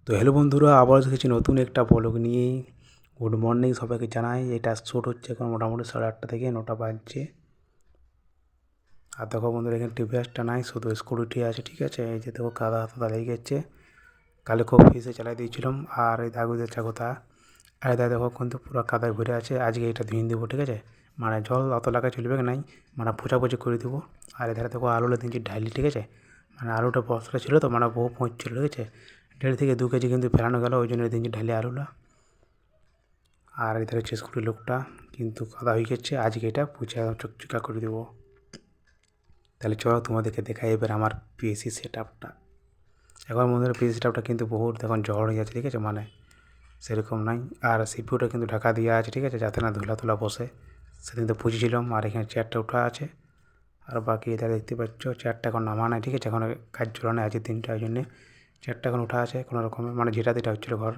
তো হ্যালো বন্ধুরা, আবার এসেছি নতুন একটা ব্লগ নিয়ে। গুড মর্নিং সবাইকে জানাই। এটা শ্যুট হচ্ছে এখন মোটামুটি 8:30 থেকে 9টা বাজছে। আর দেখো বন্ধুরা, এখানে টিভিএসটা নাই, শুধু স্কুটি আছে, ঠিক আছে। এই যে দেখো কাদা টাদা লেগে গেছে, কালে খুব ফিসে চালাই দিয়েছিলাম। আর এই দাগু দিচ্ছে কথা, আর এটা দেখো কিন্তু পুরো কাদায় ভরে আছে। আজকে এটা ধুয়ে দেবো, ঠিক আছে। মানে জল অত লাগা চলবে নাই, মানে পোছাপুছি করে দেবো। আর এধারে দেখো আলুটা দিয়েছি ঢালি, ঠিক আছে। মানে আলুটা বস্তা ছিল তো, মানে বহু পৌঁছছিল, ঠিক আছে। 1.5 থেকে 2 কেজি কিন্তু ফেলানো গেল, ওই জন্য দিয়েছি ঢালি আলুটা। আর এধারে হচ্ছে স্কুটির লোকটা কিন্তু কাদা হয়ে গেছে, আজকে এটা পুছা চকচকা করে দেবো। তাহলে চলো তোমাদেরকে দেখাই এবার আমার পিএসসি সেট আপটা। এখন বন্ধুরা পিএসসি সেট আপটা কিন্তু বহুত এখন ঝড় হয়ে যাচ্ছে, ঠিক আছে। মানে সেরকম নাই। আর সিপিউটা কিন্তু ঢাকা দেওয়া আছে, ঠিক আছে, যাতে না ধুলা ধুলা বসে। সেদিন তো পুজেছিলাম। আর এখানে চেয়ারটা উঠা আছে। আর বাকি এটা দেখতে পাচ্ছ চেয়ারটা এখন নামা নাই, ঠিক আছে। এখন কাজ চলানো আছে 3টা, ওই জন্যে চেয়ারটা এখন উঠা আছে কোনো রকমে, মানে যেটা যেটা হচ্ছিলো ঘর।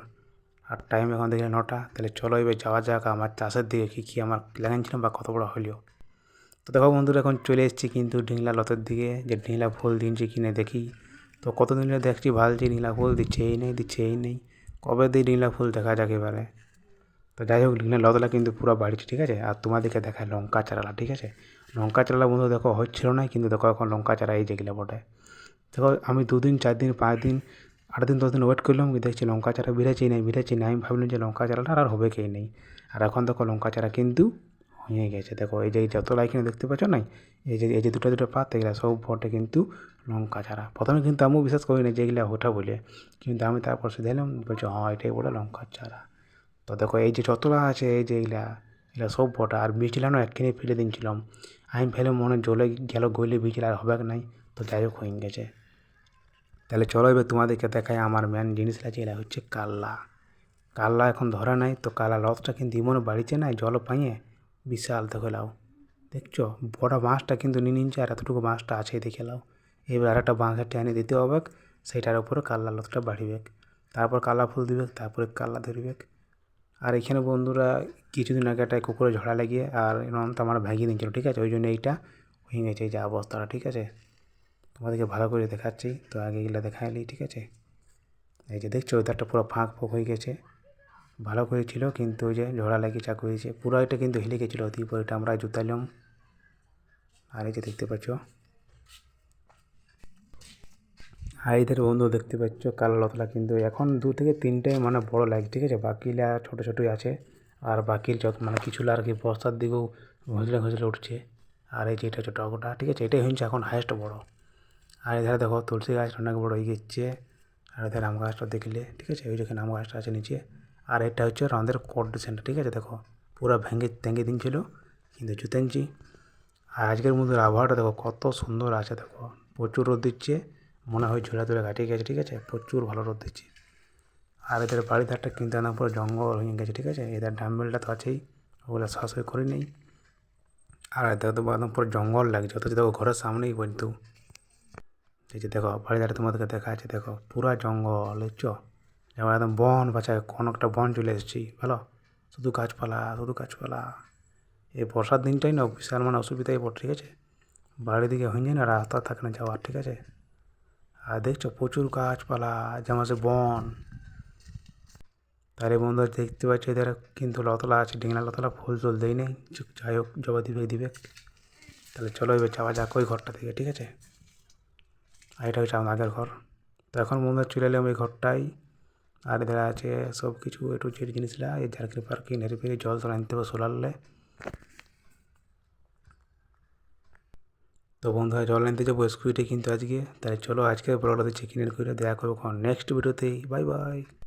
আর টাইম এখন দেখলে 9টা। তাহলে চলো এবার যাওয়া যাক আমার চাষের দিকে, কী কী আমার লাগাইছিলাম বা কত বড় হলেও। তো দেখো বন্ধুরা, এখন চলে এসেছি কিন্তু ঢিংলা লতের দিকে, যে ঢিংলা ফুল দিনছি কিনে দেখি। তো কতদিন ধরে দেখছি ভালছি ঢিংলা ফুল, দিচ্ছে এই নেই, দিচ্ছে এই নেই, কবে দিই ঢিংলা ফুল দেখা যাক এবারে। তো যাই হোক, ঢিংলা লতলা কিন্তু পুরো বাড়িছে, ঠিক আছে। আর তোমাদেরকে দেখায় লঙ্কা চারালা, ঠিক আছে। লঙ্কা চারালা বন্ধু দেখো হচ্ছিল না, কিন্তু দেখো এখন লঙ্কা চারা এই যেগুলো বটে। দেখো আমি 2 দিন 4 দিন 5 দিন 8 দিন 10 দিন ওয়েট করলাম, দেখছি লঙ্কা চারা বেড়েছেই নেই, বেড়েছেই নেই। আমি ভাবলাম যে লঙ্কা চারাটা আর হবে কে নেই। আর এখন দেখো লঙ্কা চারা কিন্তু হয়ে গেছে। দেখো এই যে যত লাইখানে দেখতে পাচ্ছ না, এই যে দুটো দুটো পাত, এগুলো সব বটে কিন্তু লঙ্কা চারা। প্রথমে কিন্তু আমিও বিশ্বাস করি না যে এগুলো ওঠা বলে, কিন্তু আমি তারপর শুধু এলাম, বলছি হ্যাঁ এটাই বলে লঙ্কার চারা। তো দেখো এই যে যতটা আছে, এই যে এগুলা সব বটা। আর বীজগুলো না একখানে ফেলে দিয়েছিলাম, আমি ফেলে মনে জলে গেল গলে বীজগুলো আর হবে নাই। তো যাই হোক হয়ে গেছে। তাহলে চলো এবার তোমাদেরকে দেখাই আমার মেন জিনিসটা, যেটা হচ্ছে কাল্লা। কাল্লা এখন ধরা নাই, তো কালা লতটা কিন্তু ইমনে বাড়িছে না জল পাইয়ে, বিশাল দেখে লাও। দেখছো বড় বাঁশটা কিন্তু নিয়ে নিচ্ছে, আর এতটুকু বাঁশটা আছে দেখে লাও। এবার আর একটা বাঁশ টেনে দিতে হবে, সেইটার উপরে কাল্লা লতটা বাড়িবে। তারপর কাল্লা ফুল দিবে, তারপরে কাল্লা ধরবে। আর এখানে বন্ধুরা কিছুদিন আগে একটা কুকুরে ঝড়া লাগিয়ে আর তো আমার ভেঙে দিয়েছিল, ঠিক আছে। ওই জন্য এইটা হয়ে গেছে এই যে অবস্থাটা, ঠিক আছে। তোমাদেরকে ভালো করে দেখাচ্ছি, তো আগে এগুলো দেখাইলি, ঠিক আছে। এই যে দেখছো ওইটারটা পুরো ফাঁক ফোঁক হয়ে গেছে, ভালো করেছিল, কিন্তু ওই যে ঝড়া লাগিয়ে চাকু হয়েছে পুরো, এটা কিন্তু হেলে গেছিলো অতি পরে, এটা আমরা জুতাইলাম। আর এই যে দেখতে পাচ্ছ, আর এদের বন্ধু দেখতে পাচ্ছ কালো লতলা কিন্তু এখন 2 থেকে 3টে মানে বড় লাগে, ঠিক আছে। বাকিলা ছোটো ছোটোই আছে। আর বাকির যত মানে কিছুলা আর কি বস্তার দিকেও ঘষলে ঘষলে উঠছে। আর এই যে এটা ছোটো গোটা, ঠিক আছে, এটাই হচ্ছে এখন হাইয়েস্ট বড়। আর এধারে দেখো তুলসী গাছ অনেক বড় হয়ে গেছে। আর এধারে আম গাছটা দেখলে, ঠিক আছে, ওই যেখানে আম গাছটা আছে নিচে। আর এটা হচ্ছে আমাদের কন্ডিশনটা, ঠিক আছে। দেখো পুরো ভেঙে টেঙে দিনছিল, কিন্তু জুতেনছি। আর আজকের মধ্যে আবহাওয়াটা দেখো কত সুন্দর আছে, দেখো প্রচুর রোদ দিচ্ছে, মনে হয় ঝোলা তোলা ঘাটিয়ে গেছে, ঠিক আছে, প্রচুর ভালো রোদ দিচ্ছে। আর এদের বাড়ির ধারটা কিন্তু একদম পুরো জঙ্গল হয়ে গেছে, ঠিক আছে। এদের ডাম্বেলটা তো আছেই, ওগুলো সরাসরি করে নেই। আর এদের তো একদম পুরো জঙ্গল লাগছে, অথচ দেখো ঘরের সামনেই কিন্তু এই যে দেখো বাড়ি ধারে তোমাদেরকে দেখা আছে, দেখো পুরা জঙ্গল, বুঝছো। যেমন একদম বন বাঁচায়, কোনো একটা বন চলে এসেছি ভালো, শুধু গাছপালা শুধু গাছপালা। এই বর্ষার দিনটাই না বিশাল মানে অসুবিধাই পড়ে, ঠিক আছে। বাড়ির দিকে হয়ে যায় না, রাস্তা থাকে না যাওয়ার, ঠিক আছে। আর দেখছো প্রচুর গাছপালা, যেমন সে বন। তার এই বন্ধু দেখতে পাচ্ছি এদের কিন্তু লতলা আছে, ডিংলা লতলা, ফুল টুল দেয় নেই, যাই হোক জবা দিবে দিবে। তাহলে চলো এবার যাওয়া যাক ওই ঘরটা থেকে, ঠিক আছে। আর এটা হচ্ছে আমার আগের ঘর। তো এখন বন্ধু চলে এলাম এই ঘরটাই। আর এদের আছে সব কিছু একটু যে জিনিসগুলা, এই ঝাড়কি ফারকি নেড়ে ফেড়ে জল টল আনতে হবে সোলারলে। তো বন্ধুরা জল আনতে যাবো স্কুইটে কিন্তু আজকে। তাই চলো আজকে ব্লগটা চেক ইন করে দেখা করবো নেক্সট ভিডিওতেই। Bye bye.